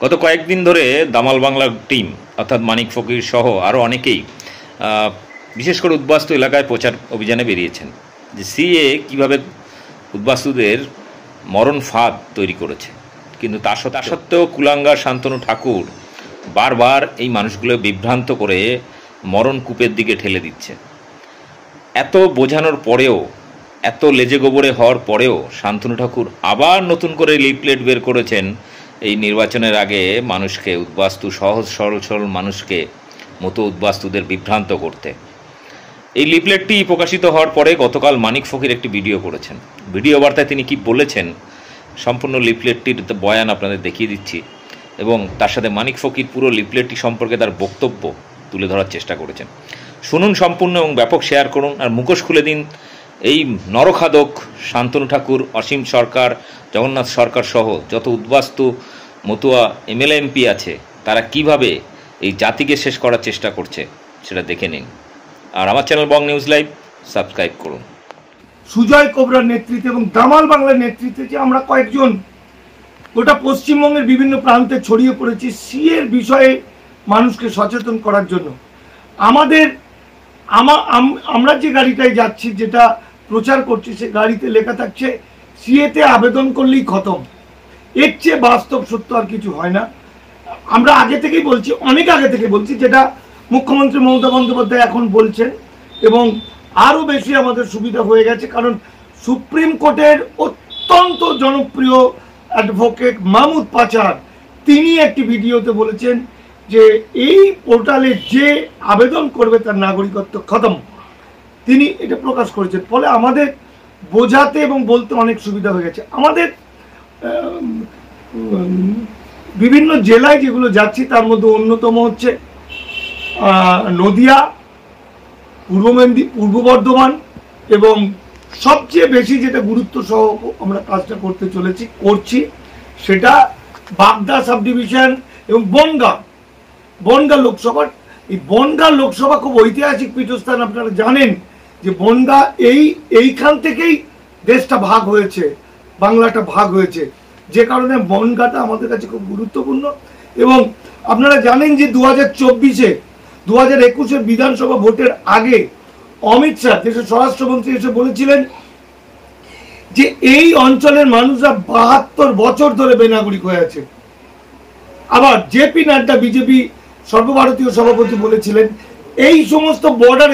গত কয়েকদিন ধরে দামাল বাংলার টিম অর্থাৎ মানিক ফকির সহ আরও অনেকেই বিশেষ করে উদ্বাস্তু এলাকায় প্রচার অভিযানে বেরিয়েছেন যে সিএ কীভাবে উদ্বাস্তুদের মরণ ফাঁদ তৈরি করেছে। কিন্তু তা সত্ত্বেও কুলাঙ্গার শান্তনু ঠাকুর বারবার এই মানুষগুলো বিভ্রান্ত করে মরণ কূপের দিকে ঠেলে দিচ্ছে। এত বোঝানোর পরেও, এত লেজে গোবরে হওয়ার পরেও শান্তনু ঠাকুর আবার নতুন করে লিফলেট বের করেছেন এই নির্বাচনের আগে মানুষকে, উদ্বাস্তু সহজ সরল মানুষকে মতো উদ্বাস্তুদের বিভ্রান্ত করতে। এই লিফলেটটি প্রকাশিত হওয়ার পরে গতকাল মানিক ফকির একটি ভিডিও করেছেন। ভিডিও বার্তায় তিনি কি বলেছেন সম্পূর্ণ লিফলেটটির বয়ান আপনাদের দেখিয়ে দিচ্ছি এবং তার সাথে মানিক ফকির পুরো লিফলেটটি সম্পর্কে তার বক্তব্য তুলে ধরার চেষ্টা করেছেন। শুনুন সম্পূর্ণ এবং ব্যাপক শেয়ার করুন আর মুখোশ খুলে দিন এই নরখাদক শান্তনু ঠাকুর, অসীম সরকার, জগন্নাথ সরকার সহ যত উদ্বাস্তু মতুয়া এমএলএ এমপি আছে তারা কিভাবে এই জাতিকে শেষ করার চেষ্টা করছে সেটা দেখে নিন। আর আমার চ্যানেল বং নিউজ লাইভ সাবস্ক্রাইব করুন। সুজয় কোবরার নেতৃত্বে এবং দামাল বাংলার নেতৃত্বে যে আমরা কয়েকজন গোটা পশ্চিমবঙ্গের বিভিন্ন প্রান্তে ছড়িয়ে পড়েছি সিএর বিষয়ে মানুষকে সচেতন করার জন্য। আমরা যে গাড়িটায় যাচ্ছি, যেটা প্রচার করছি, সে গাড়িতে লেখা থাকছে সিএতে আবেদন করলেই খতম। এর চেয়ে বাস্তব সত্য আর কিছু হয় না। আমরা আগে থেকেই বলছি, অনেক আগে থেকে বলছি, যেটা মুখ্যমন্ত্রী মমতা বন্দ্যোপাধ্যায় এখন বলছেন এবং আরও বেশি আমাদের সুবিধা হয়ে গেছে, কারণ সুপ্রিম কোর্টের অত্যন্ত জনপ্রিয় অ্যাডভোকেট মাহমুদ পাচার তিনি একটি ভিডিওতে বলেছেন যে এই পোর্টালে যে আবেদন করবে তার নাগরিকত্ব খতম। তিনি এটা প্রকাশ করেছেন, ফলে আমাদের বোঝাতে এবং বলতে অনেক সুবিধা হয়ে গেছে। আমাদের বিভিন্ন জেলায় যেগুলো যাচ্ছি তার মধ্যে অন্যতম হচ্ছে নদিয়া, পূর্ব বর্ধমান এবং সবচেয়ে বেশি যেটা গুরুত্ব সহ আমরা কাজটা করছি সেটা বাগদা সাব ডিভিশন এবং বনগাঁ লোকসভা। এই বনগাঁ লোকসভা খুব ঐতিহাসিক পীঠস্থান। আপনারা জানেন যে বনগাঁ এইখান থেকেই দেশটা ভাগ হয়েছে, বাংলাটা ভাগ হয়েছে, যে কারণে বনগাঁটা আমাদের কাছে খুব গুরুত্বপূর্ণ। এবং আপনারা জানেন যে 2021 বিধানসভা ভোটের আগে অমিত শাহ দেশের স্বরাষ্ট্রমন্ত্রী এসে বলেছিলেন যে এই অঞ্চলের মানুষরা 72 বছর ধরে বেনাগরিক হয়ে আছে। আবার জেপি নাড্ডা বিজেপি সর্বভারতীয় সভাপতি বলেছিলেন এই সমস্ত বর্ডার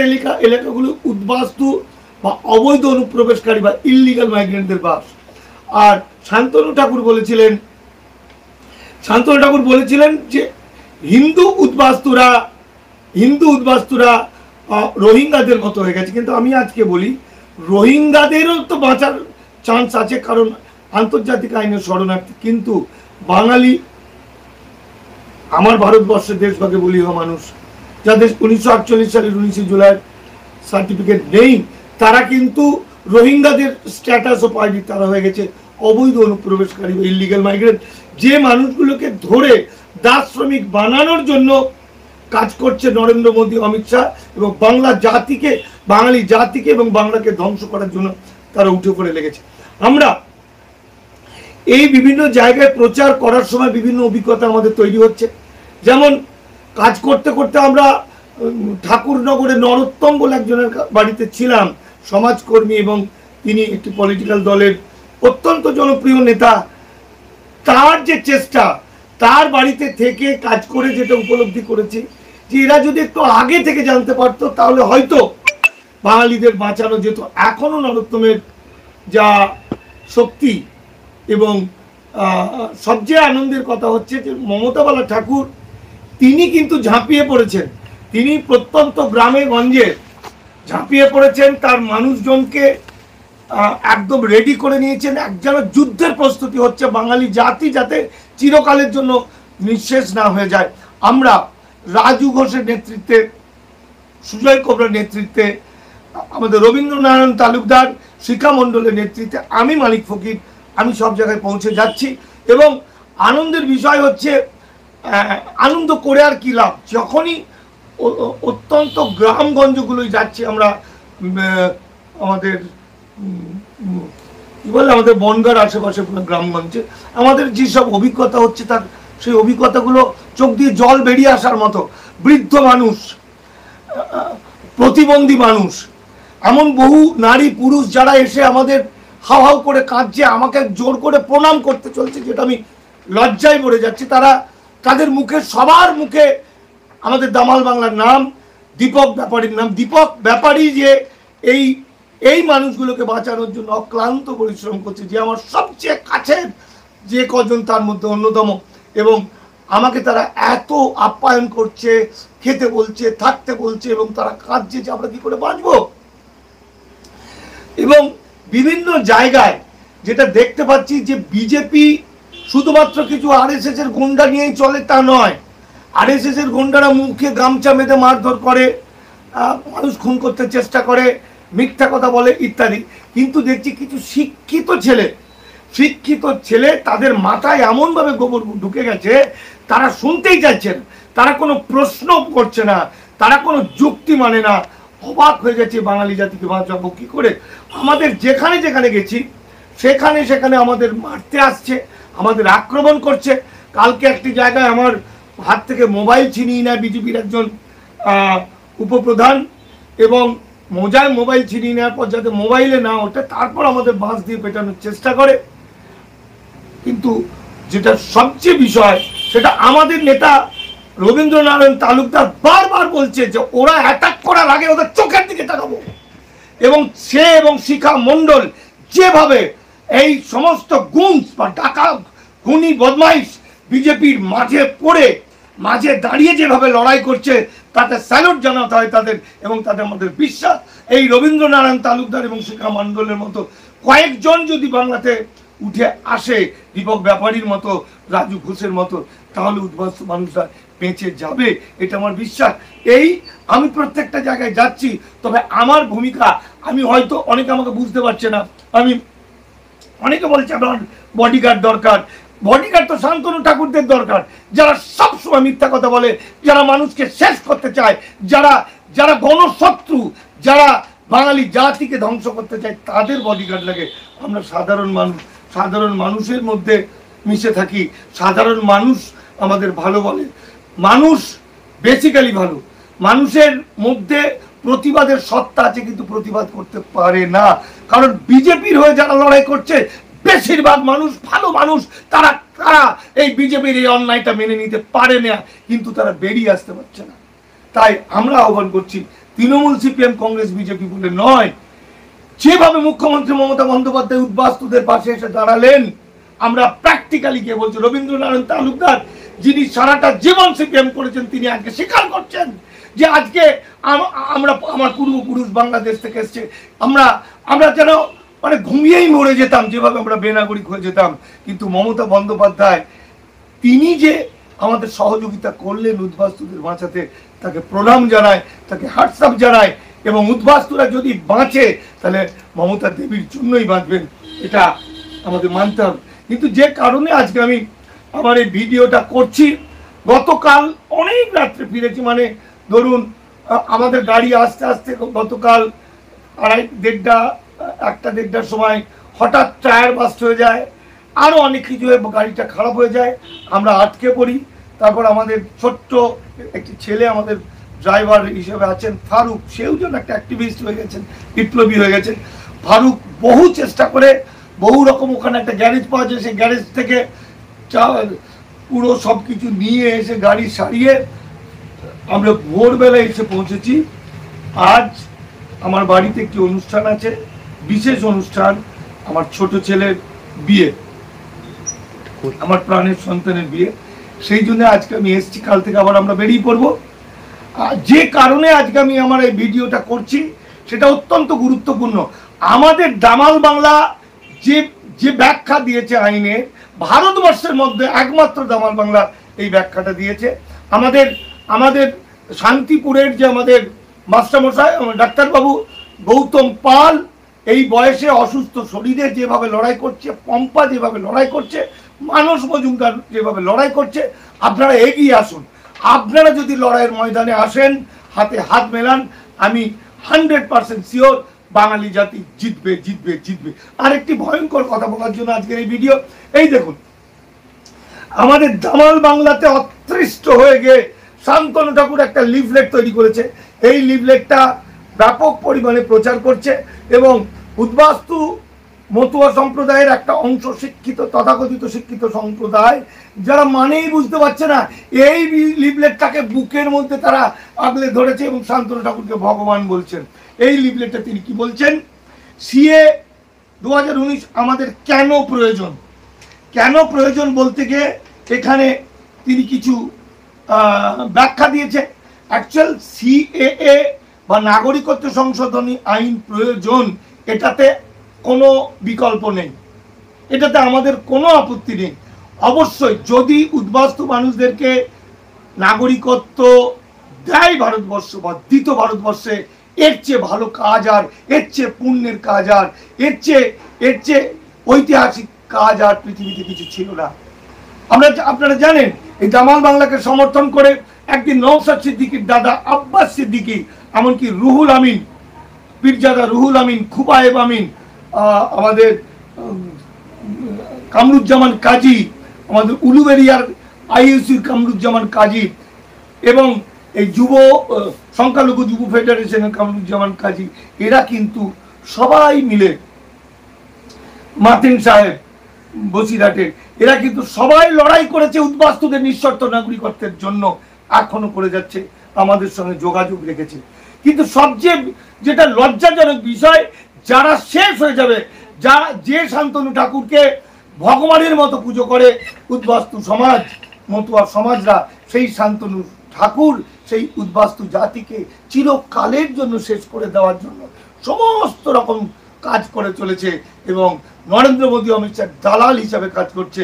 এলাকাগুলো উদ্বাস্তু বা অবৈধ অনুপ্রবেশকারী বা ইললিগাল মাইগ্রেন্টদের বাস। আর শান্তনু ঠাকুর বলেছিলেন যে হিন্দু উদ্বাস্তুরা রোহিঙ্গাদের মতো হয়ে গেছে। কিন্তু আমি আজকে বলি রোহিঙ্গাদেরও তো বাঁচার চান্স আছে, কারণ আন্তর্জাতিক আইনের শরণার্থী। কিন্তু বাঙালি, আমার ভারতবর্ষের দেশভাগে বলি হওয়া মানুষ, যাদের 1948 সালের 19 জুলাই সার্টিফিকেট নেই, তারা কিন্তু রোহিঙ্গাদের স্ট্যাটাসও পায়নি। তারা হয়ে গেছে অবৈধ অনুপ্রবেশকারী বা ইললিগাল মাইগ্রেন্ট, যে মানুষগুলোকে ধরে দাস শ্রমিক বানানোর জন্য কাজ করছে নরেন্দ্র মোদী, অমিত শাহ, এবং বাঙালি জাতিকে এবং বাংলাকে ধ্বংস করার জন্য তারা উঠে পড়ে লেগেছে। আমরা এই বিভিন্ন জায়গায় প্রচার করার সময় বিভিন্ন অভিজ্ঞতা আমাদের তৈরি হচ্ছে। যেমন কাজ করতে করতে আমরা ঠাকুরনগরে নরোত্তম বলে একজনের বাড়িতে ছিলাম, সমাজকর্মী, এবং তিনি একটি পলিটিক্যাল দলের অত্যন্ত জনপ্রিয় নেতা। তার যে চেষ্টা, তার বাড়িতে থেকে কাজ করে যেটা উপলব্ধি করেছি যে এরা যদি একটু আগে থেকে জানতে পারতো তাহলে হয়তো বাঙালিদের বাঁচানো যেত। এখনো নরোত্তমের যা শক্তি, এবং সবচেয়ে আনন্দের কথা হচ্ছে যে মমতা বালা ঠাকুর তিনি কিন্তু ঝাঁপিয়ে পড়েছেন। তিনি প্রত্যন্ত গ্রামে গঞ্জে ঝাঁপিয়ে পড়েছেন, তার মানুষজনকে একদম রেডি করে নিয়েছেন। যেন যুদ্ধের প্রস্তুতি হচ্ছে, বাঙালি জাতি যাতে চিরকালের জন্য নিঃশেষ না হয়ে যায়। আমরা রাজু ঘোষের নেতৃত্বে, সুজয় কোবরার নেতৃত্বে, আমাদের রবীন্দ্রনারায়ণ তালুকদার, শিখা মণ্ডলের নেতৃত্বে, আমি মানিক ফকির, আমি সব জায়গায় পৌঁছে যাচ্ছি। এবং আনন্দের বিষয় হচ্ছে, আনন্দ করে আর কি লাভ, যখনই অত্যন্ত গ্রামগঞ্জগুলোই যাচ্ছি আমরা, আমাদের কি বলে আমাদের বনগাঁর আশেপাশে গ্রামগঞ্জে আমাদের যেসব অভিজ্ঞতা হচ্ছে তার সেই অভিজ্ঞতাগুলো চোখ দিয়ে জল বেরিয়ে আসার মতো। বৃদ্ধ মানুষ, প্রতিবন্ধী মানুষ, এমন বহু নারী পুরুষ যারা এসে আমাদের হাউ হাউ করে কাঁদছে, আমাকে জোর করে প্রণাম করতে চলছে, যেটা আমি লজ্জায় পড়ে যাচ্ছি। তাদের মুখে, সবার মুখে আমাদের দামাল বাংলার নাম, দীপক ব্যাপারীর নাম। দীপক ব্যাপারী যে এই মানুষগুলোকে বাঁচানোর জন্য অক্লান্ত পরিশ্রম করছে, যে আমার সবচেয়ে কাছের যে কজন তার মধ্যে অন্যতম। এবং আমাকে তারা এত আপ্যায়ন করছে, খেতে বলছে, থাকতে বলছে, এবং তারা কাঁদছে যে আমরা কি করে বাঁচবো। এবং বিভিন্ন জায়গায় যেটা দেখতে পাচ্ছি যে বিজেপি শুধুমাত্র কিছু আরএসএস এর গুন্ডা নিয়েই চলে তা নয়। আরএসএস এর গুন্ডারা মুখে গামছা বেঁধে মারধর করে, মানুষ খুন করতে চেষ্টা করে, মিথ্যা কথা বলে ইত্যাদি। কিন্তু দেখছি কিছু শিক্ষিত ছেলে তাদের মাথায় এমনভাবে গোবর ঢুকে গেছে, তারা শুনতেই চাইছেন, তারা কোনো প্রশ্ন করছে না, তারা কোনো যুক্তি মানে না। অবাক হয়ে গেছে বাঙালি জাতিকে বাঁচাবো কি করে। আমাদের যেখানে যেখানে গেছি সেখানে আমাদের মারতে আসছে, আমাদের আক্রমণ করছে। কালকে একটি জায়গায় আমার হাত থেকে মোবাইল ছিনিয়ে নেয় বিজেপির একজন উপপ্রধান, এবং মোবাইল ছিনিয়ে নেওয়ার পর যাতে মোবাইলে না ওঠে তারপর আমাদের বাঁশ দিয়ে পেটানোর চেষ্টা করে। কিন্তু যেটা সবচেয়ে বিষয়, সেটা আমাদের নেতা রবীন্দ্রনারায়ণ তালুকদার বারবার বলছে যে ওরা অ্যাটাক করার আগে ওদের চোখের দিকে তাকাবো। এবং সে এবং শিখা মণ্ডল যেভাবে এই সমস্ত গুঞ্জ বা ডাকা খুনি বদমাইশ বিজেপির মাঝে দাঁড়িয়ে যেভাবে লড়াই করছে, তাতে স্যালুট জানাতে হয় তাদের। এবং তাদের মধ্যে বিশ্বাস, এই রবীন্দ্রনারায়ণ তালুকদার এবং শিখা মণ্ডলের মতো কয়েকজন যদি বাংলাতে উঠে আসে, দীপক ব্যাপারীর মতো, রাজু ঘোষের মতো, তাহলে উদ্বাস্তু মানুষরা বেঁচে যাবে, এটা আমার বিশ্বাস। আমি প্রত্যেকটা জায়গায় যাচ্ছি, তবে আমার ভূমিকা, আমি হয়তো অনেকে আমাকে বুঝতে পারছে না। অনেকে বলছে আমার বডিগার্ড দরকার। বডিগার্ড তো শান্তনু ঠাকুরদের দরকার, যারা সবসময় মিথ্যা কথা বলে, যারা মানুষকে শেষ করতে চায়, যারা গণশত্রু, যারা বাঙালি জাতিকে ধ্বংস করতে চায়, তাদের বডিগার্ড লাগে। আমরা সাধারণ মানুষের মধ্যে মিশে থাকি। সাধারণ মানুষ আমাদের ভালো বলে। মানুষ বেসিক্যালি ভালো। মানুষের মধ্যে প্রতিবাদের সত্তা আছে, কিন্তু প্রতিবাদ করতে পারে না। কারণ বিজেপির হয়ে যারা লড়াই করছে, বেশিরভাগ মানুষ ভালো মানুষ, তারা এই বিজেপির এই অন্যায়টা মেনে নিতে পারে না, কিন্তু তারা বেরিয়ে আসতে পারছে না। তাই আমরা আহ্বান করছি, তৃণমূল, সিপিএম, কংগ্রেস, বিজেপি বলে নয়, যেভাবে মুখ্যমন্ত্রী মমতা বন্দ্যোপাধ্যায় উদ্বাস্তুদের পাশে এসে দাঁড়ালেন, আমরা প্র্যাকটিক্যালি গিয়ে বলছি, রবীন্দ্রনারায়ণ তালুকদার যিনি সারাটা জীবন সিপিএম করেছেন, তিনি আজকে স্বীকার করছেন যে আজকে আমার পূর্বপুরুষ বাংলাদেশ থেকে এসছে, আমরা যেন মানে ঘুমিয়েই মরে যেতাম, যেভাবে আমরা বেনাগরিক হয়ে যেতাম। কিন্তু মমতা বন্দ্যোপাধ্যায় তিনি যে আমাদের সহযোগিতা করলেন উদ্বাস্তুদের বাঁচাতে, তাকে প্রণাম জানায়, তাকে হোয়াটসঅ্যাপ জানায়। এবং উদ্বাস্তুরা যদি বাঁচে, তাহলে মমতা দেবীর জন্যই বাঁচবেন, এটা আমাদের মানতে হবে। কিন্তু যে কারণে আজকে আমি আমার এই ভিডিওটা করছি, গতকাল অনেক রাত্রে ফিরেছি, মানে ধরুন আমাদের গাড়ি আস্তে আস্তে গতকাল 1:30-1:30টার সময় হঠাৎ টায়ার বাস্ট হয়ে যায়, আরও অনেক কিছু হয়ে গাড়িটা খারাপ হয়ে যায়, আমরা আটকে পড়ি। তারপর আমাদের ছোট্ট একটি ছেলে আমাদের ড্রাইভার হিসেবে আছেন ফারুক, সেও যেন একটা অ্যাক্টিভিস্ট হয়ে গেছেন, বিপ্লবী হয়ে গেছেন। ফারুক বহু চেষ্টা করে, বহু রকম, ওখানে একটা গ্যারেজ পাওয়া যায়, সেই গ্যারেজ থেকে পুরো সব কিছু নিয়ে এসে গাড়ি সারিয়ে আমরা ভোরবেলা এসে পৌঁছেছি। আজ আমার বাড়িতে একটি অনুষ্ঠান আছে, বিশেষ অনুষ্ঠান, আমার ছোট ছেলের বিয়ে, আমার প্রাণের সন্তানের বিয়ে। সেই জন্য আজকে আমি এসছি, কাল থেকে আবার আমরা বেরিয়ে পড়বো। যে কারণে আজকে আমি আমার এই ভিডিওটা করছি, সেটা অত্যন্ত গুরুত্বপূর্ণ। আমাদের দামাল বাংলা যে ব্যাখ্যা দিয়েছে আইনে, ভারতবর্ষের মধ্যে একমাত্র দামাল বাংলা এই ব্যাখ্যাটা দিয়েছে। আমাদের শান্তিপুরের যে আমাদের মাস্টারমশাই ডাক্তারবাবু গৌতম পাল, এই বয়সে অসুস্থ শরীরে যেভাবে লড়াই করছে, পম্পা যেভাবে লড়াই করছে, মানস মজুমদার যেভাবে লড়াই করছে, আপনারা এগিয়ে আসুন। আপনারা যদি লড়াইয়ের ময়দানে আসেন, হাতে হাত মেলান, আমি 100% শিওর বাঙালি জাতি জিতবে, জিতবে, জিতবে। আর একটি ভয়ঙ্কর কথা বলার জন্য আজকের এই ভিডিও। এই দেখুন, আমাদের দামাল বাংলাতে অতৃষ্ট হয়ে গিয়ে শান্তনু ঠাকুর একটা লিফলেট তৈরি করেছে। এই লিফলেটটা ব্যাপক পরিমাণে প্রচার করছে এবং উদ্বাস্তু মতুয়া সম্প্রদায়ের একটা অংশ, শিক্ষিত তথাকথিত শিক্ষিত সম্প্রদায়, যারা মানেই বুঝতে পারছে না, এই লিফলেটটাকে বুকের মধ্যে তারা আগলে ধরেছে এবং শান্তনু ঠাকুরকে ভগবান বলছেন। এই লিফলেটে তিনি কি বলছেন? সিএ 2019 আমাদের কেন প্রয়োজন, কেন প্রয়োজন বলতে গিয়ে এখানে তিনি কিছু ব্যাখ্যা দিয়েছে। অ্যাকচুয়াল সিএএ বা নাগরিকত্ব সংশোধনী আইন প্রয়োজন, এটাতে কোনো বিকল্প নেই, এটাতে আমাদের কোনো আপত্তি নেই। অবশ্যই যদি উদ্বাস্তু মানুষদেরকে নাগরিকত্ব দেয় ভারতবর্ষ বা দিত ভারতবর্ষে, এর চেয়ে ভালো কাজ আর, এর চেয়ে পুণ্যের কাজ আর, এর চেয়ে ঐতিহাসিক কাজ আর পৃথিবীতে কিছু ছিল না। আপনারা জানেন এই দামাল বাংলাকে সমর্থন করে একদিন নওশাদ সিদ্দিকীর দাদা আব্বাস সিদ্দিকী, এমনকি রুহুল আমিন, পীরজাদা রুহুল আমিন, খুবায়েব আমিন, আমাদের কামরুজ্জামান কাজী, আমাদের উলুবেরিয়ার আইইউসির কামরুজ্জামান কাজী এবং এই সংখ্যালঘু যুব ফেডারেশনের কামরুজ্জামান কাজী, এরা কিন্তু সবাই মিলে, মাতিন সাহেব বসিরহাটের, এরা কিন্তু সবাই লড়াই করেছে উদ্বাস্তুদের নিঃশর্ত নাগরিকত্বের জন্য, এখনো করে যাচ্ছে, আমাদের সঙ্গে যোগাযোগ রেখেছে। কিন্তু সবচেয়ে যেটা লজ্জাজনক বিষয়, যারা শেষ হয়ে যাবে, যে শান্তনু ঠাকুরকে ভগবানের মতো পুজো করে উদ্বাস্তু সমাজ, মতুয়া সমাজরা, সেই শান্তনু ঠাকুর সেই উদ্বাস্তু জাতিকে চিরকালের জন্য শেষ করে দেওয়ার জন্য সমস্ত রকম কাজ করে চলেছে এবং নরেন্দ্র মোদী অমিত শাহ দালাল হিসাবে কাজ করছে।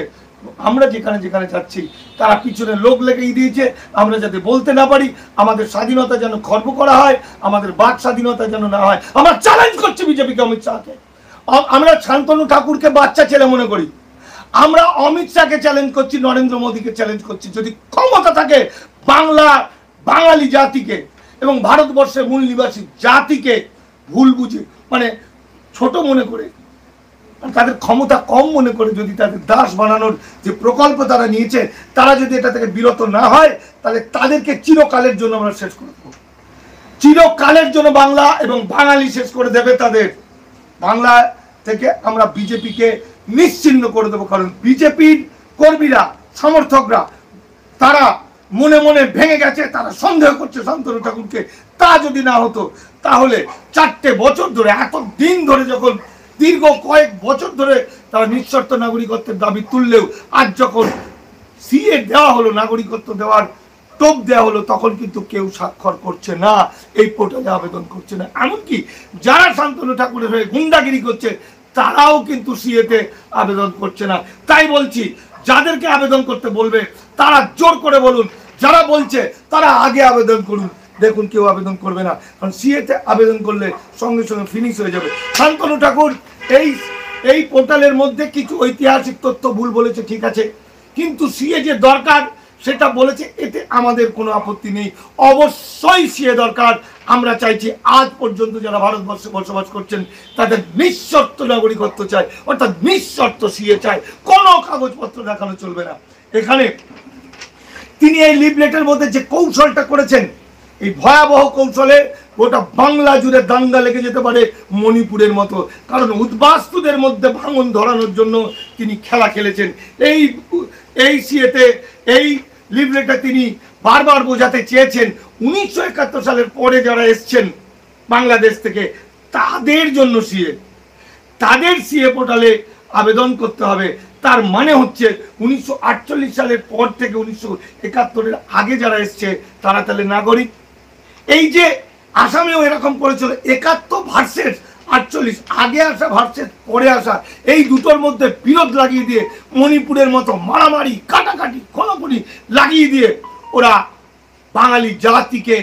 আমরা যেখানে যেখানে যাচ্ছি তারা পিছনে লোক লেগেই দিয়েছে, আমরা যাতে বলতে না পারি, আমাদের স্বাধীনতা যেন খর্ব করা হয়, আমাদের বাক স্বাধীনতা যেন না হয়। আমরা চ্যালেঞ্জ করছি বিজেপিকে, অমিত শাহকে। আমরা শান্তনু ঠাকুরকে বাচ্চা ছেলে মনে করি, আমরা অমিত শাহকে চ্যালেঞ্জ করছি, নরেন্দ্র মোদীকে চ্যালেঞ্জ করছি। যদি ক্ষমতা থাকে বাঙালি জাতিকে এবং ভারতবর্ষের মূল নিবাসী জাতিকে ভুল বুঝে, মানে ছোট মনে করে, তাদের ক্ষমতা কম মনে করে, যদি তাদের দাস বানানোর যে প্রকল্প তারা নিয়েছে, তারা যদি এটা থেকে বিরত না হয়, তাহলে তাদেরকে চিরকালের জন্য আমরা শেষ করে দেবো। চিরকালের জন্য বাংলা এবং বাঙালি শেষ করে দেবে তাদের। বাংলা থেকে আমরা বিজেপিকে নিশ্চিহ্ন করে দেবো, কারণ বিজেপির কর্মীরা, সমর্থকরা, তারা মনে মনে ভেঙে গেছে, তারা সন্দেহ করছে শান্তনু ঠাকুরকে। তা যদি না হতো তাহলে 4 বছর ধরে, এত দিন ধরে, যখন দীর্ঘ কয়েক বছর ধরে তারা নিঃশর্ত নাগরিকত্বের দাবি তুললেও, আজ যখন সিএ দেওয়া হলো, নাগরিকত্ব দেওয়ার টোপ দেওয়া হলো, তখন কিন্তু কেউ স্বাক্ষর করছে না, এই পোর্টালে আবেদন করছে না। এমনকি যারা শান্তনু ঠাকুরের হয়ে গুন্ডাগিরি করছে তারাও কিন্তু সিএতে আবেদন করছে না। তাই বলছি, যাদেরকে আবেদন করতে বলবে তারা জোর করে বলুন, যারা বলছে তারা আগে আবেদন করুন। দেখুন কেউ আবেদন করবে না, কারণ সিএতে আবেদন করলে সঙ্গে সঙ্গে ফিনিশ হয়ে যাবে। শান্তনু ঠাকুর এই পোর্টালের মধ্যে কিছু ঐতিহাসিক তথ্য ভুল বলেছে, ঠিক আছে, কিন্তু সিএ যে দরকার সেটা বলেছে, এতে আমাদের কোনো আপত্তি নেই। অবশ্যই সিএ দরকার। আমরা চাইছি আজ পর্যন্ত যারা ভারতবর্ষে বসবাস করছেন তাদের নিঃশর্ত নাগরিকত্ব চাই, অর্থাৎ নিঃশর্ত সিএ চাই, কোনো কাগজপত্র দেখানো চলবে না। এখানে তিনি এই লিফলেটের মধ্যে যে কৌশলটা করেছেন, এই ভয়াবহ কৌশলে গোটা বাংলা জুড়ে দাঙ্গা লেগে যেতে পারে মণিপুরের মতো, কারণ উদ্বাস্তুদের মধ্যে ভাঙন ধরানোর জন্য তিনি খেলা খেলেছেন। এই সিএতে, এই লিফলেটে তিনি বারবার বোঝাতে চেয়েছেন 1971 সালের পরে যারা এসছেন বাংলাদেশ থেকে, তাদের জন্য সিএ, তাদের সিএ পোর্টালে আবেদন করতে হবে। তার মানে হচ্ছে 1948 সালের পর থেকে 1971-এর আগে যারা এসছে তারা তাহলে নাগরিক। এই যে আসামেও এরকম করেছিল, 71 ভার্সেস 48, আগে আসা ভার্সেস পরে আসা, এই দুটোর মধ্যে বিরোধ লাগিয়ে দিয়ে, মণিপুরের মতো মারামারি, কাটাকাটি, খোলাখুলি লাগিয়ে দিয়ে ওরা বাঙালি জাতিকে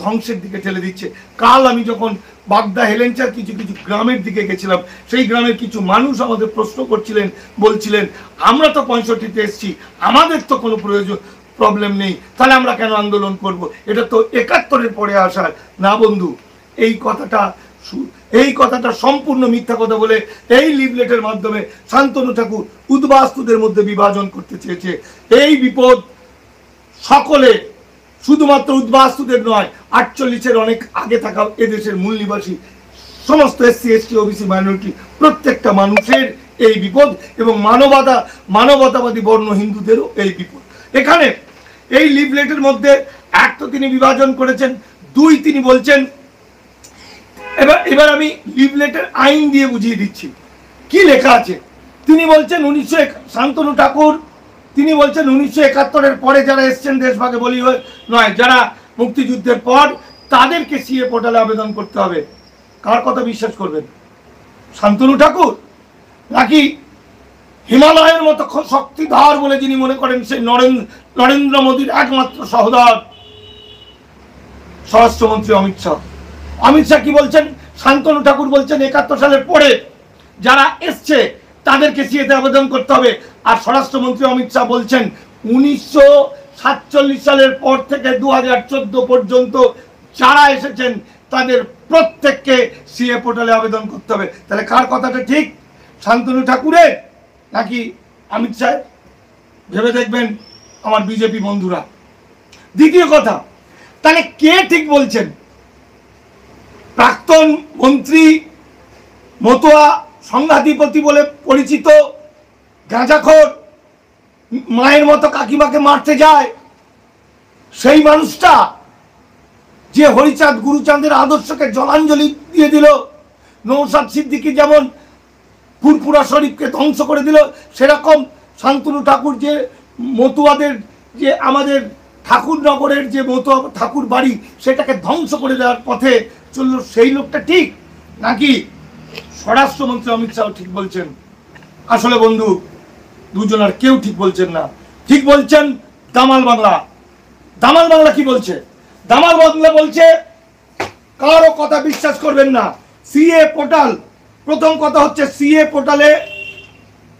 ধ্বংসের দিকে ঠেলে দিচ্ছে। কাল আমি যখন বাগদা হেলেঞ্চার কিছু কিছু গ্রামের দিকে গেছিলাম, সেই গ্রামের কিছু মানুষ আমাদের প্রশ্ন করছিলেন, বলছিলেন আমরা তো 65-তে এসছি, আমাদের তো কোনো প্রবলেম নেই, তাহলে আমরা কেন আন্দোলন করব? এটা তো 71-এর পরে আসার। না বন্ধু, এই কথাটা এই কথাটা সম্পূর্ণ মিথ্যা কথা বলে এই লিফলেটের মাধ্যমে শান্তনু ঠাকুর উদ্বাস্তুদের মধ্যে বিভাজন করতে চেয়েছে। এই বিপদ সকলে, শুধুমাত্র উদ্বাস্তুদের নয়, 48-এর অনেক আগে থাকা এদেশের মূল নিবাসী সমস্ত এসসি এসটি ওবিসি মাইনরিটি প্রত্যেকটা মানুষের এই বিপদ, এবং মানবতাবাদী বর্ণ হিন্দুদেরও এই বিপদ। এখানে এই লিফলেটের মধ্যে এক তো তিনি বিভাজন করেছেন, দুই তিনি বলছেন, এবার আমি লিফলেটের আইন দিয়ে বুঝিয়ে দিচ্ছি কি লেখা আছে। তিনি বলছেন শান্তনু ঠাকুর তিনি বলছেন 1971-এর পরে যারা এসছেন দেশভাগে বলি নয়, যারা মুক্তিযুদ্ধের পর, তাদেরকে সিএ পোর্টালে আবেদন করতে হবে। কার কথা বিশ্বাস করবেন? শান্তনু ঠাকুর নাকি হিমালয়ের মতো শক্তিধর বলে যিনি মনে করেন সেই নরেন্দ্র মোদীর একমাত্র সহোদর স্বরাষ্ট্রমন্ত্রী অমিত শাহ? অমিত শাহ কি বলছেন? শান্তনু ঠাকুর বলছেন 71 সালের পরে যারা এসছে তাদেরকে সিএতে আবেদন করতে হবে। আর স্বরাষ্ট্রমন্ত্রী অমিত শাহ বলছেন 1947 সালের পর থেকে 2014 পর্যন্ত যারা এসেছেন তাদের প্রত্যেককে সিএ পোর্টালে আবেদন করতে হবে। তাহলে কার কথাটা ঠিক, শান্তনু ঠাকুরের নাকি অমিত শাহ? ভেবে দেখবেন আমার বিজেপি বন্ধুরা। দ্বিতীয় কথা, তাহলে কে ঠিক বলছেন? প্রাক্তন মন্ত্রী, মতুয়া সংঘাধিপতি বলে পরিচিত গাঁজাখোর, মায়ের মতো কাকিমাকে মারতে যায় সেই মানুষটা, যে হরিচাঁদ গুরুচাঁদের আদর্শকে জলাঞ্জলি দিয়ে দিল, নৌসাদ সিদ্দিকী যেমন ফুরফুরা শরীফকে ধ্বংস করে দিল, সেরকম শান্তনু ঠাকুর যে মতুয়াদের, যে আমাদের ঠাকুরনগরের যে মতুয়া ঠাকুর বাড়ি, সেটাকে ধ্বংস করে দেওয়ার পথে চলল, সেই লোকটা ঠিক নাকি স্বরাষ্ট্রমন্ত্রী অমিত শাহ ঠিক বলছেন? আসলে বন্ধু, দুজন আর কেউ ঠিক বলছেন না। ঠিক বলছেন দামাল বাংলা। দামাল বাংলা কি বলছে? দামাল বাংলা বলছে কারো কথা বিশ্বাস করবেন না, সিএ পোর্টাল। প্রথম কথা হচ্ছে সিএ পোর্টালে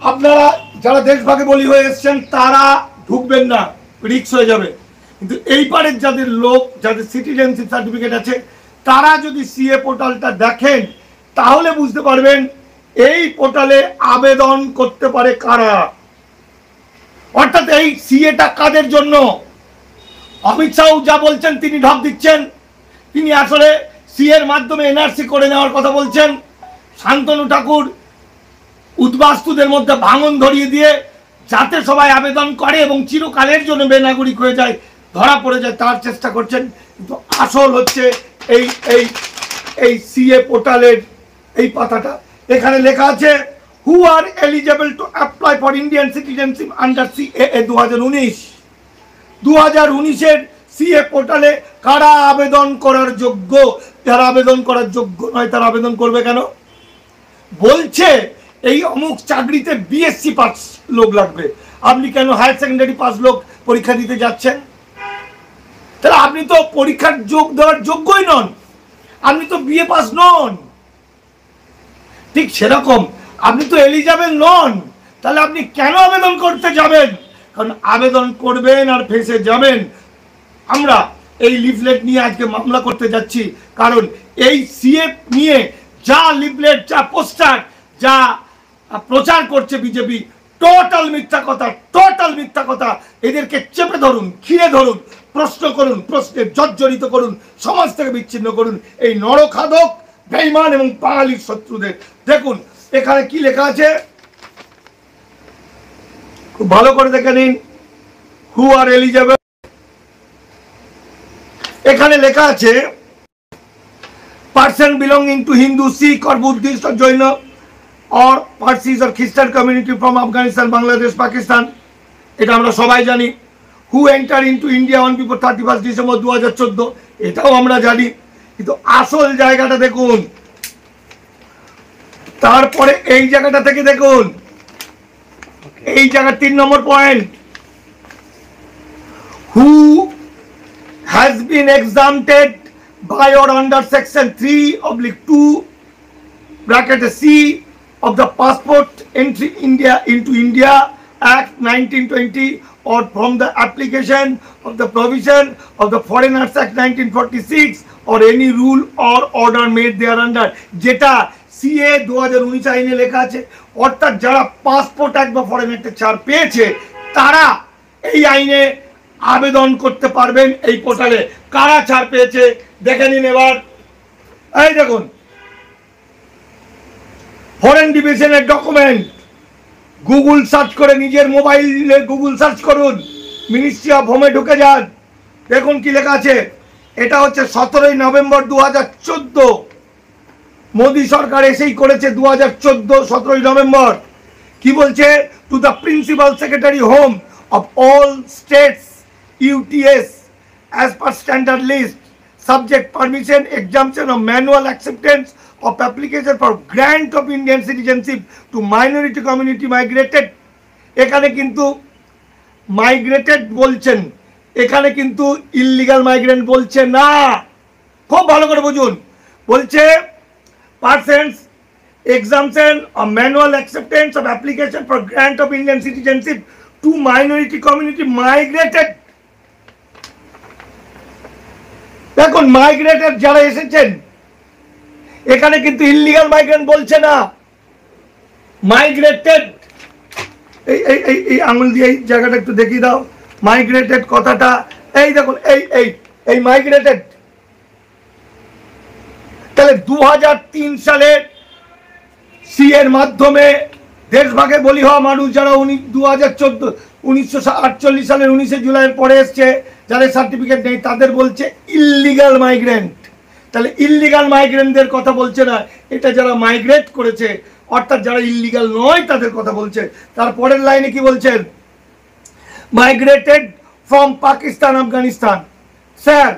আপনারা যারা দেশভাগে বলি হয়ে এসছেন তারা ঢুকবেন না, রিস্ক হয়ে যাবে। কিন্তু এই পারের যাদের লোক, যাদের সিটিজেনশিপ সার্টিফিকেট আছে, তারা যদি সিএ পোর্টালটা দেখেন তাহলে বুঝতে পারবেন এই পোর্টালে আবেদন করতে পারে কারা। অর্থাৎ এই সিএটা কাদের জন্য? অমিত শাহ যা বলছেন তিনি ঢপ দিচ্ছেন, তিনি আসলে সিএর মাধ্যমে এনআরসি করে নেওয়ার কথা বলছেন। শান্তনু ঠাকুর উদ্বাস্তুদের মধ্যে ভাঙন ধরিয়ে দিয়ে যাতে সবাই আবেদন করে এবং চিরকালের জন্য বেনাগরিক হয়ে যায়, ধরা পড়ে যায়, তার চেষ্টা করছেন। কিন্তু আসল হচ্ছে এই এই এই সিএ পোর্টালের এই পাতাটা। এখানে লেখা আছে who are eligible to apply for Indian citizenship under CAA 2019। 2019-এর সিএ পোর্টালে কারা আবেদন করার যোগ্য? যারা আবেদন করার যোগ্য নয় তারা আবেদন করবে কেন? বলছে এই অমুক চাকরিতে বিএসসি পাস লোক লাগবে। আপনি কেন হায়ার সেকেন্ডারি পাস লোক পরীক্ষা দিতে যাচ্ছেন? তাহলে আপনি তো পরীক্ষার যোগ দেওয়ার যোগ্যই নন, আপনি তো বিএ পাস নন। ঠিক সেরকম আপনি তো এলিজিবল নন, তাহলে আপনি কেন আবেদন করতে যাবেন? কারণ আবেদন করবেন আর ফেঁসে যাবেন। আমরা এই লিফলেট নিয়ে আজকে মামলা করতে যাচ্ছি, কারণ এই সিএ নিয়ে যা লিফলেট, যা পোস্টার, যা প্রচার করছে বিজেপি, টোটাল মিথ্যা কথা, টোটাল মিথ্যা কথা। এদেরকে চেপে ধরুন, ঘিরে ধরুন, প্রশ্ন করুন, প্রশ্নে জর্জরিত করুন, সমাজ থেকে বিচ্ছিন্ন করুন এই নরখাদক, বেঈমান এবং বাঙালির শত্রুদের। দেখুন এখানে কি লেখা আছে, খুব ভালো করে দেখে নিন। হু আর এলিজিবল, এখানে লেখা আছে person belonging to Hindu, Sikh or Buddhist or Jain or Parsis or খ্রিস্টান কমিউনিটি ফ্রম আফগানিস্তান, বাংলাদেশ, পাকিস্তান, এটা আমরা সবাই জানি। Who enter into India on before 31 December 2014, এটাও আমরা জানি। কিন্তু আসল জায়গাটা দেখুন, তারপরে এই জায়গাটা থেকে দেখুন, এই জায়গা 3 number point, who has been exempted by or under section 3/2 bracket C of the Passport Entry India into India Act 1920 or from the application of the provision of the Foreigners Act 1946 or any rule or order made thereunder, যেটা CA 2019 আইনে লেখা আছে। অর্থাৎ যারা passport act বা foreign অ্যাক্টে ছাড় পেয়েছে তারা এই আইনে আবেদন করতে পারবেন এই পোর্টালে। কারা ছাড় পেয়েছে দেখে নিন এবার। এই দেখুন, ফরেন ডিভিশনের ডকুমেন্ট, গুগল সার্চ করে নিজের মোবাইলে গুগল সার্চ করুন, মিনিস্ট্রি অফ হোমে ঢুকে যান, দেখুন কি লেখা আছে। এটা হচ্ছে 17 নভেম্বর 2014, মোদী সরকার এসেই করেছে 2014 17 নভেম্বর। কি বলছে? To the principal secretary home of all states UTS as per standard list, subject permission exemption or manual acceptance of application for grant of Indian citizenship to minority community migrated। এখানে কিন্তু migrated বলছেন, এখানে কিন্তু illegal migrant বলছে না, খুব ভালো করে বুঝুন। বলছে persons exemption or manual acceptance of application for grant of Indian citizenship to minority community migrated। দেখুন, মাইগ্রেটেড যারা এসেছেন, এখানে কিন্তু ইললিগাল মাইগ্রেন্ট বলছে না, মাইগ্রেটেড। এই আঙুল দিয়ে এই জায়গাটা একটু দেখিয়ে দাও, মাইগ্রেটেড কথাটা। এই দেখুন, এই মাইগ্রেটেড। তাহলে 2003 সালে সিএর মাধ্যমে দেশভাগে বলি হওয়া মানুষ যারা 1948 সালের 19 জুলাইয়ের পরে এসছে, যাদের সার্টিফিকেট নেই, তাদের বলছে ইললিগাল মাইগ্রেন্ট। তাহলে ইললিগাল মাইগ্রেন্টদের কথা বলছে না, এটা যারা মাইগ্রেট করেছে অর্থাৎ যারা ইললিগাল নয় তাদের কথা বলছে। তারপরের লাইনে কি বলছেন? Migrated from Pakistan Afghanistan. Sir,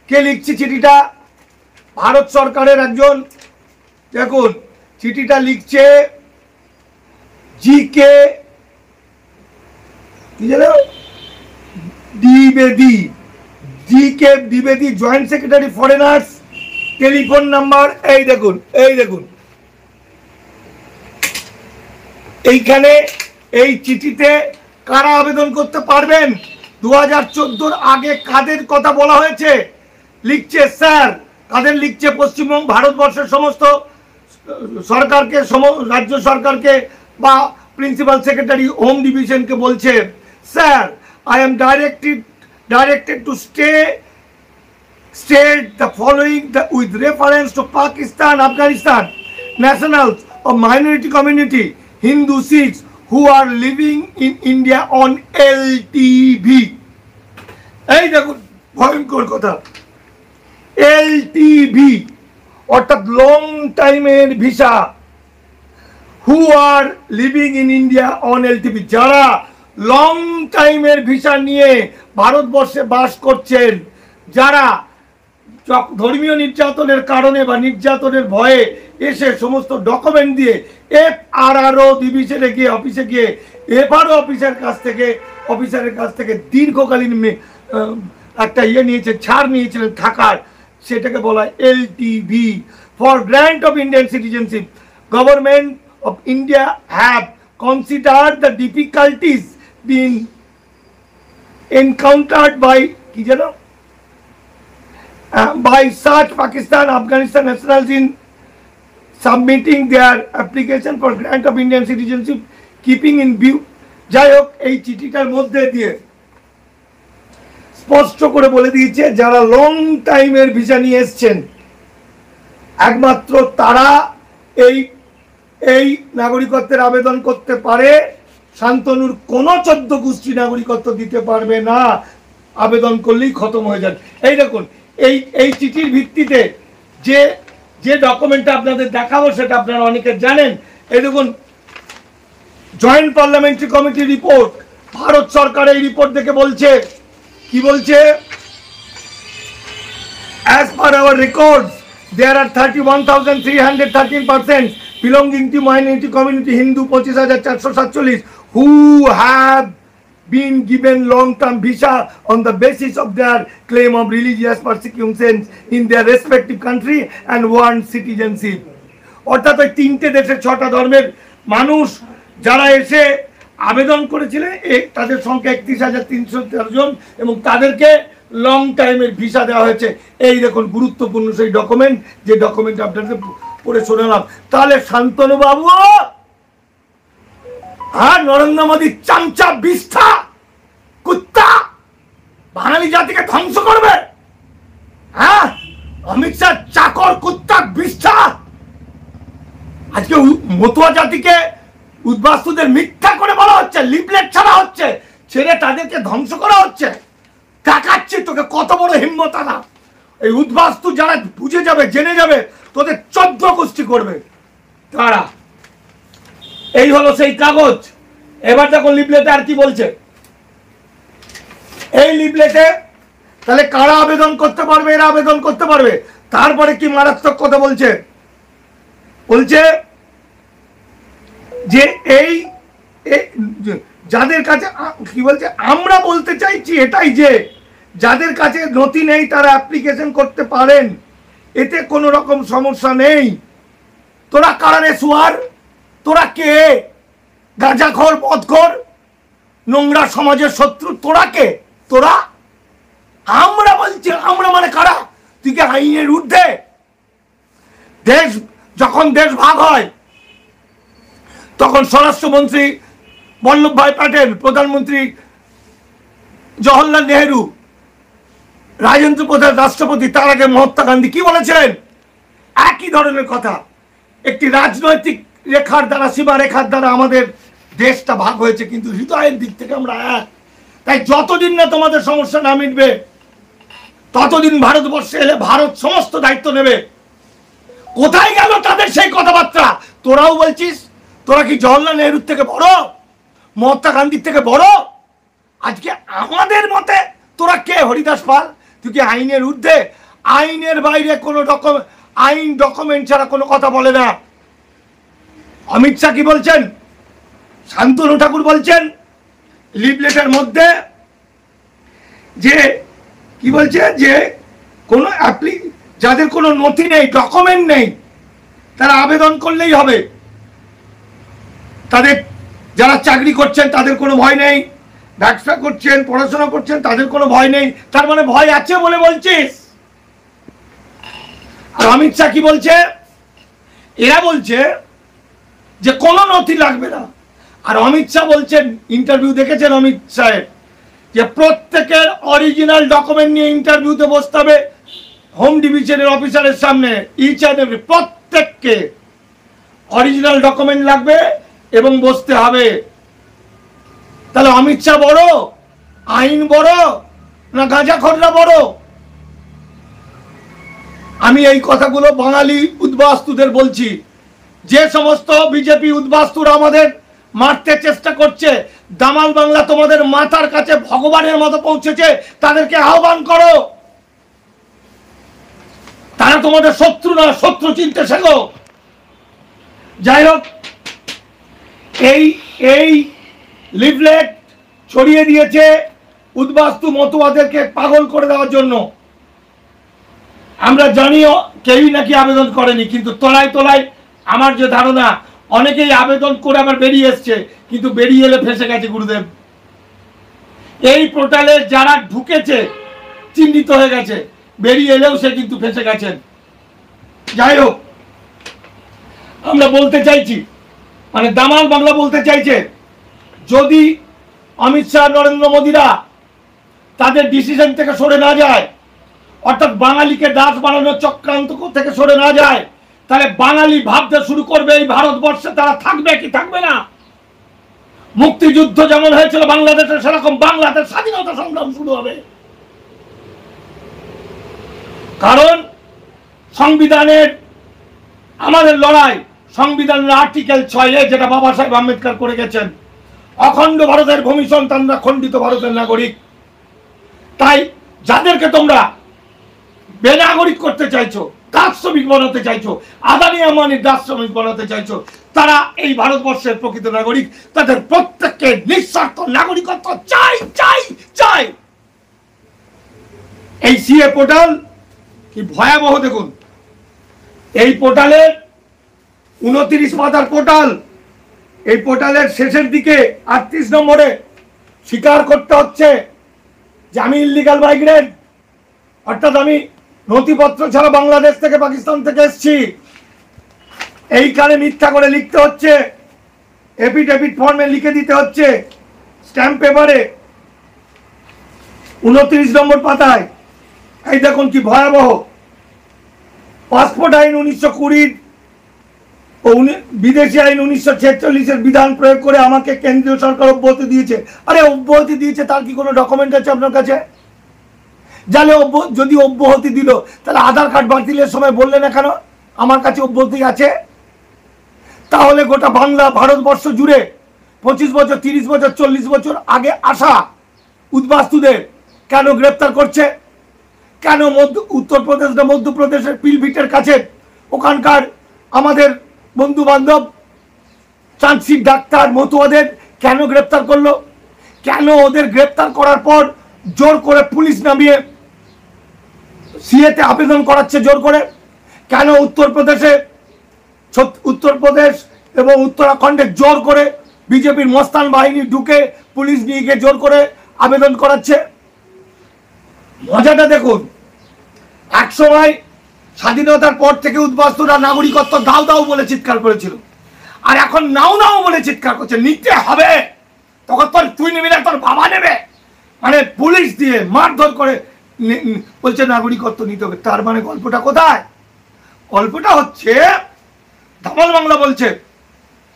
কে লিখছে চিঠিটা? ভারত সরকারের একজন, দেখুন চিঠিটা লিখছে জিকে দ্বিবেদী, জিকে দ্বিবেদী, joint secretary foreigners. Telephone number এই দেখুন, এইখানে এই চিঠিতে কারা আবেদন করতে পারবেন? 2014 আগে কাদের কথা বলা হয়েছে? লিখছে স্যার, কাদের লিখছে? পশ্চিমবঙ্গ ভারতবর্ষের সমস্ত সরকারকে, রাজ্য সরকারকে বা প্রিন্সিপাল সেক্রেটারি হোম ডিভিশনকে বলছে, sir, I am directed to state the following with reference to Pakistan, Afghanistan nationals of minority community, Hindu Sikhs who are living in India on LTV। এই দেখুন ভয়ঙ্কর কথা, LTV অর্থাৎ লং টাইমের ভিসা। Who are living in India on LTV, যারা long টাইমের ভিসা নিয়ে ভারতবর্ষে বাস করছেন, যারা ধর্মীয় নির্যাতনের কারণে বা নির্যাতনের ভয়ে এসে সমস্ত ডকুমেন্ট দিয়ে FRRO ডিভিশনে গিয়ে অফিসে গিয়ে FRO অফিসারের কাছ থেকে দীর্ঘকালীন একটা নিয়েছে, ছাড় নিয়েছিলেন থাকার, সেটাকে বলা হয় LTV। For grant of Indian citizenship, government of India have considered the difficulties been encountered by কি যেন by such Pakistan, Afghanistan nationals in submitting their application for grant of Indian citizenship, keeping in view। যাই হোক, এই চিঠিটার মধ্যে দিয়ে স্পষ্ট করে বলে দিয়েছে যারা লং টাইমের ভিসা নিয়ে এসছেন একমাত্র তারা এই নাগরিকত্বের আবেদন করতে পারে। শান্তনুর কোনো 14 গোষ্ঠী নাগরিকত্ব দিতে পারবে না, আবেদন করলেই খতম হয়ে যাবে। এই দেখুন, এই চিঠির ভিত্তিতে যে ডকুমেন্টটা আপনাদের দেখাবো সেটা আপনারা অনেকে জানেন। এই দেখুন, joint parliamentary committee report, Bharat সরকার এই রিপোর্ট দেখে বলছে, কি বলছে? as per our records there are 31,313 persons belonging to minority community Hindu 25,447 who have been given long-term visa on the basis of their claim of religious persecutions in their respective country and want citizenship। অর্থাৎ ওই 3টে দেশের 6টা ধর্মের মানুষ যারা এসে আবেদন করেছিলেন তাদের সংখ্যা 31,313 জন এবং তাদেরকে লং টাইমের ভিসা দেওয়া হয়েছে। এই দেখুন গুরুত্বপূর্ণ সেই ডকুমেন্ট, যে ডকুমেন্ট আপনাদের পড়ে শোনালাম। তাহলে শান্তনু বাবু আর নরেন্দ্র মোদী চামচা বিষ্ঠা কুত্তা বাঙালি জাতিকে ধ্বংস করবে। হ্যাঁ, অমিত শাহ চাকর কুত্তা বিষ্ঠা আজকে মতুয়া জাতিকে উদ্বাস্তুদের মিথ্যা করে বলা হচ্ছে, লিফলেট ছাড়া হচ্ছে, ছেড়ে তাদেরকে ধ্বংস করা হচ্ছে। দেখাচ্ছি তোকে কত বড় হিম্মত আনা। এই উদ্বাস্তু যারা বুঝে যাবে, জেনে যাবে, তোদের 14 গোষ্ঠী করবে তারা। এই হলো সেই কাগজ। এবার দেখো লিফলেটে আর কি বলছে। এই লিফলেটে তাহলে কারা আবেদন করতে পারবে? এরা আবেদন করতে পারবে। তারপরে কি মারাত্মক কথা বলছে, বলছে যে এই যাদের কাছে কি বলছে, আমরা বলতে চাইছি এটাই যে যাদের কাছে নথি নেই তারা অ্যাপ্লিকেশন করতে পারেন, এতে কোনো রকম সমস্যা নেই। তোরা কারা রে সুয়ার? তোরা কে? গাঁজাখোর, মদখোর, নোংরা সমাজের শত্রু তোরা কে? তোরা? আমরা বলছি, আমরা মানে কারা? তুই কি আইনের ঊর্ধ্বে? দেশ যখন দেশ ভাগ হয় তখন স্বরাষ্ট্রমন্ত্রী বল্লভভাই প্যাটেল, প্রধানমন্ত্রী জওহরলাল নেহেরু, রাজেন্দ্র প্রসাদ রাষ্ট্রপতি, তার আগে মহাত্মা গান্ধী কি বলেছিলেন? একই ধরনের কথা। একটি রাজনৈতিক রেখার দ্বারা, সীমা রেখার দ্বারা আমাদের দেশটা ভাগ হয়েছে, কিন্তু হৃদয়ের দিক থেকে আমরা এক। তাই যতদিন না তোমাদের সমস্যা না মিটবে ততদিন ভারতবর্ষে এলে ভারত সমস্ত দায়িত্ব নেবে। কোথায় গেল তাদের সেই কথাবার্তা? তোরাও বলছিস তোরা কি জওহরলাল নেহরুর থেকে বড়, মহাত্মা গান্ধীর থেকে বড়? আজকে আমাদের মতে তোরা কে? হরিদাস পাল, তুই কি আইনের ঊর্ধ্বে? আইনের বাইরে কোনো আইন ডকুমেন্ট ছাড়া কোনো কথা বলে না। অমিত শাহ কি বলছেন, শান্তনু ঠাকুর বলছেন লিফলেটের মধ্যে যে কি বলছে, যে কোনো যাদের কোনো নথি নেই, ডকুমেন্ট নেই, তারা আবেদন করলেই হবে। তাদের যারা চাকরি করছেন তাদের কোনো ভয় নেই, ব্যবসা করছেন, পড়াশোনা করছেন, তাদের কোনো ভয় নেই। তার মানে ভয় আছে বলে বলছিস? আর অমিত শাহ কি বলছে? এরা বলছে যে কোনো নথি লাগবে না। আর অমিত শাহ বলছেন, ইন্টারভিউ দেখেছেন অমিত শাহের, যে প্রত্যেকের অরিজিনাল ডকুমেন্ট নিয়ে ইন্টারভিউতে বসতে হবে হোম ডিভিশনের অফিসারের সামনে। ইচ অ্যান্ড এভরি, প্রত্যেককে অরিজিনাল ডকুমেন্ট লাগবে এবং বসতে হবে। তাহলে অমিত শাহ বড়, আইন বড়, না গাঁজাখোররা বড়? আমি এই কথাগুলো বাঙালি উদ্বাস্তুদের বলছি। যে সমস্ত বিজেপি উদ্বাস্তুরা আমাদের মারতে চেষ্টা করছে, দামাল বাংলা তোমাদের মাথার কাছে ভগবানের মতো পৌঁছেছে, তাদেরকে আহ্বান করো। তারা তোমাদের শত্রু না, শত্রু চিনতে শেখো। যাই হোক, এই লিফলেট ছড়িয়ে দিয়েছে উদ্বাস্তু মতুয়াদেরকে পাগল করে দেওয়ার জন্য। আমরা জানিও কেউই নাকি আবেদন করেনি, কিন্তু তলায় তলায় আমার যে ধারণা অনেকেই আবেদন করে আবার বেরিয়ে এসছে, কিন্তু বেরিয়ে এলে ফেসে গেছে গুরুদেব। এই পোর্টালে যারা ঢুকেছে চিহ্নিত হয়ে গেছে, বেরিয়ে এলেও সে কিন্তু ফেসে গেছেন। যাই হোক, আমরা বলতে চাইছি, মানে দামাল বাংলা বলতে চাইছে, যদি অমিত শাহ, নরেন্দ্র মোদীরা তাদের ডিসিশন থেকে সরে না যায়, অর্থাৎ বাঙালিকে দাস বানানোর চক্রান্ত থেকে সরে না যায়, তাহলে বাঙালি ভাবতে শুরু করবে এই ভারতবর্ষে তারা থাকবে কি থাকবে না। মুক্তিযুদ্ধ যেমন হয়েছিল বাংলাদেশে, সেরকম বাংলাদেশ স্বাধীনতা সংগ্রাম শুরু হবে। কারণ সংবিধানের আমাদের লড়াই, সংবিধানের আর্টিকেল 6A, যেটা বাবা সাহেব আম্বেদকর করে গেছেন, অখণ্ড ভারতের ভূমি সন্তানরা খণ্ডিত ভারতের নাগরিক। তাই যাদেরকে তোমরা বেনাগরিক করতে চাইছো, দাস শ্রমিক বানাতে চাইছো, আদানি আম্বানির দাস শ্রমিক বানাতে চাইছো, তারা এই ভারতবর্ষের প্রকৃত নাগরিক। তাদের প্রত্যেককে নিঃস্বার্থ নাগরিকত্ব চাই চাই চাই। এই সিএ পোর্টাল কি ভয়াবহ দেখুন। এই পোর্টালে 29 পাতার পোর্টাল, এই পোর্টালের শেষের দিকে 38 নম্বরে স্বীকার করতে হচ্ছে যে আমি ইল্লিগাল মাইগ্রেন্ট, অর্থাৎ আমি নথিপত্র ছাড়া বাংলাদেশ থেকে পাকিস্তান থেকে এসেছি। এইখানে মিথ্যা করে লিখতে হচ্ছে, এফিডেভিট ফর্মে লিখে দিতে হচ্ছে, স্ট্যাম্প পেপারে 29 নম্বর পাতায়। এই দেখুন কি ভয়াবহ। পাসপোর্ট আইন 1920 ও বিদেশি আইন 1946-এর বিধান প্রয়োগ করে আমাকে কেন্দ্রীয় সরকার অব্যাহতি দিয়েছে। আরে অব্যাহতি দিয়েছে, তার কি কোনো ডকুমেন্ট আছে আপনার কাছে? জালে যদি অব্যাহতি দিল তাহলে আধার কার্ড বাতিলের সময় বললেন না কেন আমার কাছে অব্যাহতি আছে? তাহলে গোটা বাংলা ভারতবর্ষ জুড়ে 25 বছর 30 বছর 40 বছর আগে আসা উদ্বাস্তুদের কেন গ্রেপ্তার করছে? কেন উত্তরপ্রদেশ না মধ্যপ্রদেশের পিলভিটের কাছে ওখানকার আমাদের বন্ধু বান্ধব চাঁদশির ডাক্তার মতুয়াদের কেন গ্রেপ্তার করলো? কেন ওদের গ্রেপ্তার করার পর জোর করে পুলিশ নামিয়ে সিএতে আবেদন করাচ্ছে জোর করে? কেন উত্তরপ্রদেশ এবং উত্তরাখণ্ডে জোর করে বিজেপির মস্তান বাহিনী ঢুকে পুলিশ নিয়ে গিয়ে জোর করে আবেদন করাচ্ছে? মজাটা দেখুন, এক সময় স্বাধীনতার পর থেকে উদ্বাস্তুরা নাগরিকত্ব দাও দাও বলে চিৎকার করেছিল, আর এখন নাও নাও বলে চিৎকার করছে নিতে হবে। তখন তোর তুই নিবি না, তোর বাবা নেবে, মানে পুলিশ দিয়ে মারধর করে বলছে নাগরিকত্ব নিতে হবে। তার মানে গল্পটা কোথায়? গল্পটা হচ্ছে ধামাল বাংলা বলছে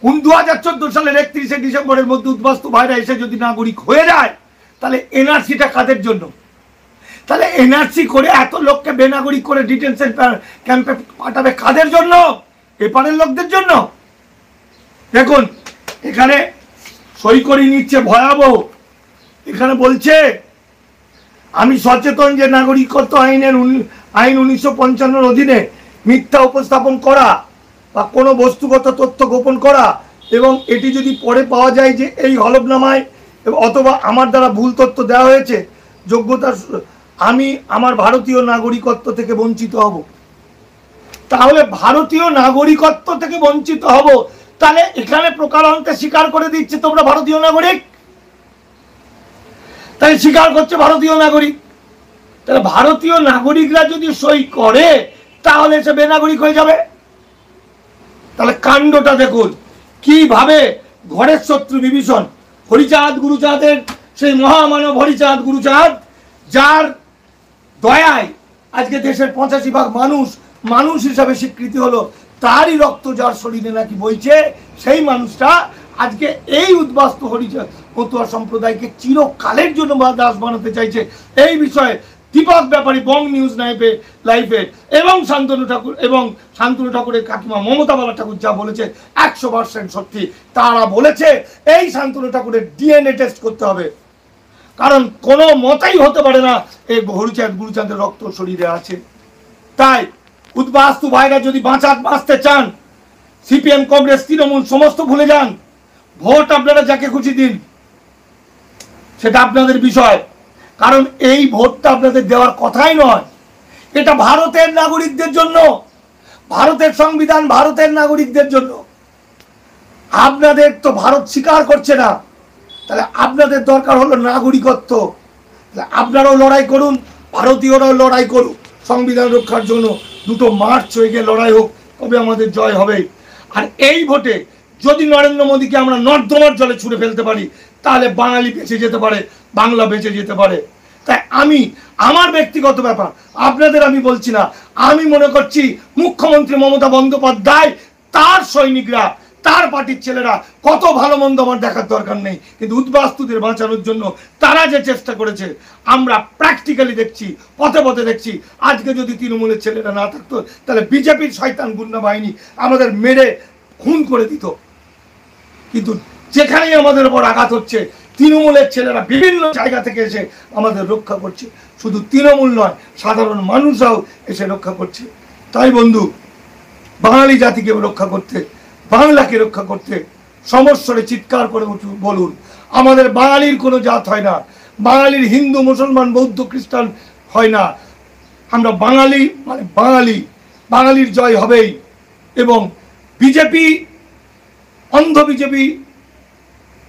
2014 সালের 31শে ডিসেম্বরের মধ্যে উদ্বাস্তু ভাইরা এসে যদি নাগরিক হয়ে যায় তাহলে এনআরসিটা কাদের জন্য? তাহলে এনআরসি করে এত লোককে বেনাগরিক করে ডিটেনশন ক্যাম্পে পাঠাবে কাদের জন্য? এপারের লোকদের জন্য। দেখুন এখানে সই করে নিচ্ছে, ভয়াবহ। এখানে বলছে আমি সচেতন যে নাগরিকত্ব আইন 1955 অধীনে মিথ্যা উপস্থাপন করা বা কোনো বস্তুগত তথ্য গোপন করা এবং এটি যদি পরে পাওয়া যায় যে এই হলফনামায় অথবা আমার দ্বারা ভুল তথ্য দেওয়া হয়েছে যোগ্যতা আমি আমার ভারতীয় নাগরিকত্ব থেকে বঞ্চিত হব। তাহলে ভারতীয় নাগরিকত্ব থেকে বঞ্চিত হব, তাহলে এখানে প্রকারান্তে স্বীকার করে দিচ্ছে তোমরা ভারতীয় নাগরিক, তাই স্বীকার করছে ভারতীয় নাগরিক। তাহলে ভারতীয় নাগরিকরা যদি সই করে তাহলে সে বেনাগরিক হয়ে যাবে। তাহলে কাণ্ডটা দেখুন কিভাবে ঘরের শত্রু বিভীষণ, হরিচাঁদ গুরুচাঁদের সেই মহামানব হরিচাঁদ গুরুচাঁদ, যার দয়ায় আজকে দেশের 85% মানুষ হিসাবে স্বীকৃতি হলো, তারই রক্ত যার শরীরে নাকি বইছে, সেই মানুষটা আজকে এই উদ্বাস্তু হরিচাঁদ মতুয়া সম্প্রদায়কে চিরকালের জন্য দাস বানাতে চাইছে। এই বিষয়ে দীপক ব্যাপারী বং নিউজ লাইভে এবং শান্তনু ঠাকুরের কাকিমা মমতা বালা ঠাকুর যা বলেছে 100% সত্যি। তারা বলেছে এই শান্তনু ঠাকুরের ডিএনএ টেস্ট করতে হবে, কারণ কোনো মতেই হতে পারে না এই হরিচাঁদ গুরুচাঁদের রক্ত শরীরে আছে। তাই উদ্বাস্তু ভাইরা যদি বাঁচতে চান, সিপিএম কংগ্রেস তৃণমূল সমস্ত ভুলে যান, ভোট আপনারা যাকে খুশি দিন, সেটা আপনাদের বিষয়, কারণ এই ভোটটা আপনাদের দেওয়ার কথাই নয়। এটা ভারতের নাগরিকদের জন্য, ভারতের সংবিধান ভারতের নাগরিকদের জন্য। আপনাদের তো ভারত স্বীকার করছে না, তাহলে আপনাদের দরকার হলো নাগরিকত্ব। আপনারাও লড়াই করুন, ভারতীয়রাও লড়াই করুন সংবিধান রক্ষার জন্য। দুটো মার্চ হয়ে গিয়ে লড়াই হোক, তবে আমাদের জয় হবে। আর এই ভোটে যদি নরেন্দ্র মোদীকে আমরা নর্দমার জলে ছুঁড়ে ফেলতে পারি তাহলে বাঙালি বেঁচে যেতে পারে, বাংলা বেঁচে যেতে পারে। তাই আমার ব্যক্তিগত ব্যাপার, আপনাদের আমি বলছি না, আমি মনে করছি মুখ্যমন্ত্রী মমতা বন্দ্যোপাধ্যায়, তার সৈনিকরা, তার পার্টির ছেলেরা কত ভালো মন্দ আমার দেখার দরকার নেই, কিন্তু উদ্বাস্তুদের বাঁচানোর জন্য তারা যে চেষ্টা করেছে আমরা প্র্যাকটিক্যালি দেখছি, পথে পথে দেখছি। আজকে যদি তৃণমূলের ছেলেরা না থাকতো তাহলে বিজেপির শয়তান গুন্ডা বাহিনী আমাদের মেরে খুন করে দিত। কিন্তু যেখানেই আমাদের উপর আঘাত হচ্ছে, তৃণমূলের ছেলেরা বিভিন্ন জায়গা থেকে এসে আমাদের রক্ষা করছে। শুধু তৃণমূল নয়, সাধারণ মানুষরাও এসে রক্ষা করছে। তাই বন্ধু, বাঙালি জাতিকে রক্ষা করতে, বাংলাকে রক্ষা করতে সমস্বরে চিৎকার করে বলুন, আমাদের বাঙালির কোনো জাত হয় না, বাঙালির হিন্দু মুসলমান বৌদ্ধ খ্রিস্টান হয় না, আমরা বাঙালি মানে বাঙালি, বাঙালির জয় হবেই। এবং বিজেপি অন্ধ বিজেপি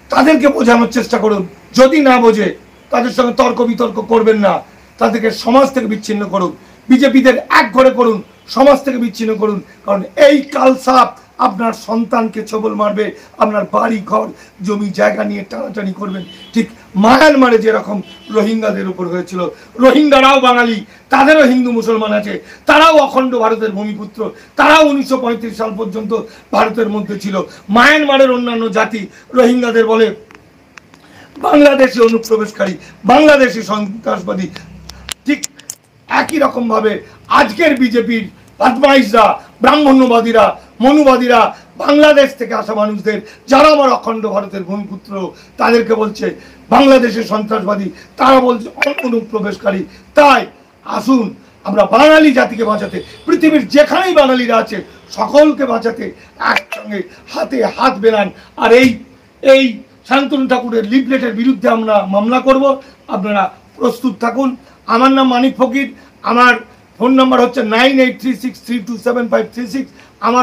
তাদেরকে বোঝানোর চেষ্টা করুন, যদি না বোঝে তাদের সঙ্গে তর্ক বিতর্ক করবেন না, তাদেরকে সমাজ থেকে বিচ্ছিন্ন করুন, বিজেপিদের এক ঘরে করুন, সমাজ থেকে বিচ্ছিন্ন করুন। কারণ এই কালসাপ আপনার সন্তানকে ছবল মারবে, আপনার বাড়ি ঘর জমি জায়গা নিয়ে টানাটানি করবেন। ঠিক মায়ানমারে যেরকম রোহিঙ্গাদের উপর হয়েছিল, রোহিঙ্গারাও বাঙালি, তাদেরও হিন্দু মুসলমান আছে, তারাও অখণ্ড ভারতের ভূমিপুত্র, তারাও 1935 সাল পর্যন্ত ভারতের মধ্যে ছিল। মায়ানমারের অন্যান্য জাতি রোহিঙ্গাদের বলে বাংলাদেশি অনুপ্রবেশকারী, বাংলাদেশি সন্ত্রাসবাদী। ঠিক একই রকম ভাবে আজকের বিজেপির বদমাইশরা, ব্রাহ্মণ্যবাদীরা, মনুবাদীরা বাংলাদেশ থেকে আসা মানুষদের, যারা আমার অখণ্ড ভারতের ভূমিপুত্র, তাদেরকে বলছে বাংলাদেশের সন্ত্রাসবাদী, তারা বলছে অনুপ্রবেশকারী। তাই আসুন আমরা বাঙালি জাতিকে বাঁচাতে, পৃথিবীর যেখানেই বাঙালিরা আছে সকলকে বাঁচাতে একসঙ্গে হাতে হাত মেলান। আর এই শান্তনু ঠাকুরের লিফলেটের বিরুদ্ধে আমরা মামলা করব, আপনারা প্রস্তুত থাকুন। আমার নাম মানিক ফকির, আমার ফোন নাম্বার হচ্ছে 9836327536। আমার